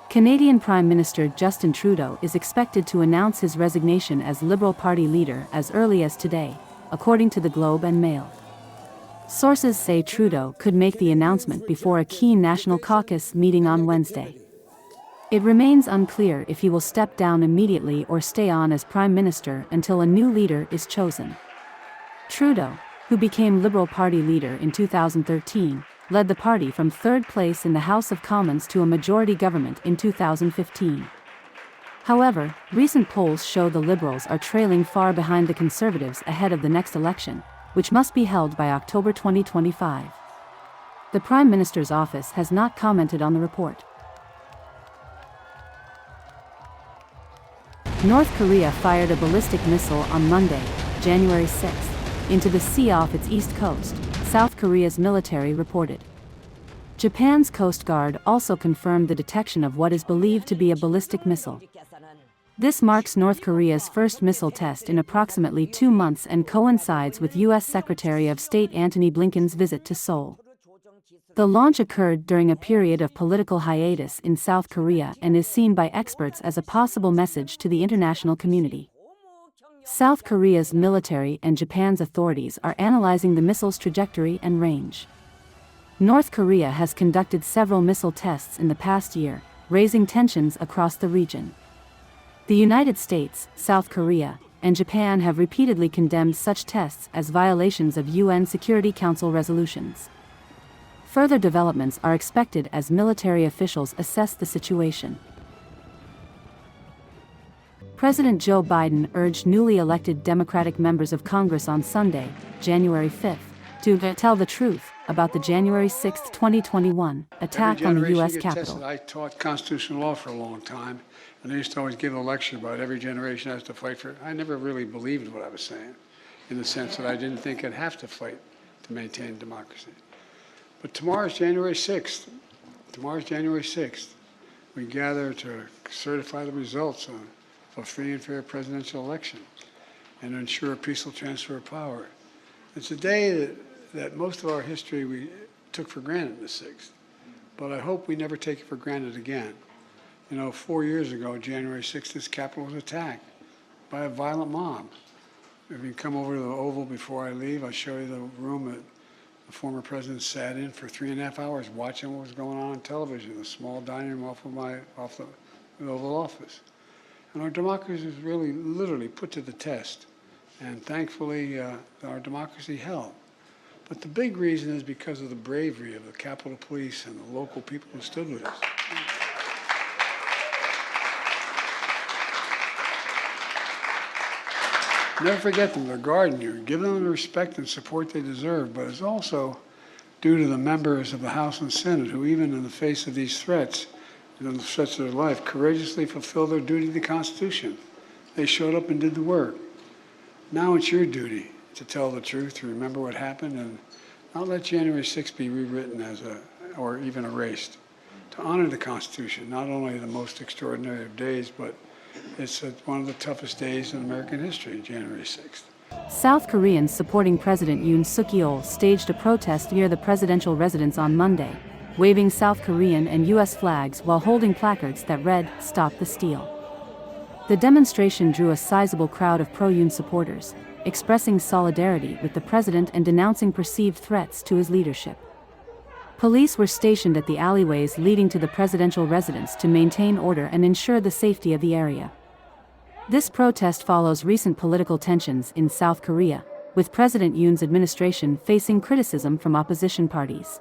Canadian Prime Minister Justin Trudeau is expected to announce his resignation as Liberal Party leader as early as today, according to the Globe and Mail. Sources say Trudeau could make the announcement before a key National Caucus meeting on Wednesday. It remains unclear if he will step down immediately or stay on as Prime Minister until a new leader is chosen. Trudeau, who became Liberal Party leader in 2013, led the party from third place in the House of Commons to a majority government in 2015. However, recent polls show the Liberals are trailing far behind the Conservatives ahead of the next election, which must be held by October 2025. The Prime Minister's office has not commented on the report. North Korea fired a ballistic missile on Monday, January 6, into the sea off its east coast, South Korea's military reported. Japan's Coast Guard also confirmed the detection of what is believed to be a ballistic missile. This marks North Korea's first missile test in approximately 2 months and coincides with U.S. Secretary of State Antony Blinken's visit to Seoul. The launch occurred during a period of political hiatus in South Korea and is seen by experts as a possible message to the international community. South Korea's military and Japan's authorities are analyzing the missile's trajectory and range. North Korea has conducted several missile tests in the past year, raising tensions across the region. The United States, South Korea, and Japan have repeatedly condemned such tests as violations of UN Security Council resolutions. Further developments are expected as military officials assess the situation. President Joe Biden urged newly elected Democratic members of Congress on Sunday, January 5, to tell the truth about the January 6, 2021, attack on the U.S. Capitol. I taught constitutional law for a long time, and I used to always give a lecture about every generation has to fight for it. I never really believed what I was saying, in the sense that I didn't think I'd have to fight to maintain democracy. But tomorrow's January 6th. Tomorrow's January 6th. We gather to certify the results of a free and fair presidential election and to ensure a peaceful transfer of power. It's a day that most of our history we took for granted, the 6th. But I hope we never take it for granted again. You know, 4 years ago, January 6th, this Capitol was attacked by a violent mob. If you come over to the Oval before I leave, I'll show you the room that the former president sat in for 3.5 hours watching what was going on television, the small dining room off the Oval Office. And our democracy was really, literally put to the test. And thankfully, our democracy held. But the big reason is because of the bravery of the Capitol Police and the local people who stood with us. Never forget them. They're guarding you. Give them the respect and support they deserve. But it's also due to the members of the House and Senate who, even in the face of these threats, in the threats of their life, courageously fulfilled their duty to the Constitution. They showed up and did the work. Now it's your duty to tell the truth, to remember what happened, and not let January 6th be rewritten or even erased. To honor the Constitution, not only the most extraordinary of days, but it's one of the toughest days in American history, January 6th. South Koreans supporting President Yoon Suk-yeol staged a protest near the presidential residence on Monday, waving South Korean and U.S. flags while holding placards that read, "Stop the Steal." The demonstration drew a sizable crowd of pro-Yoon supporters, expressing solidarity with the president and denouncing perceived threats to his leadership. Police were stationed at the alleyways leading to the presidential residence to maintain order and ensure the safety of the area. This protest follows recent political tensions in South Korea, with President Yoon's administration facing criticism from opposition parties.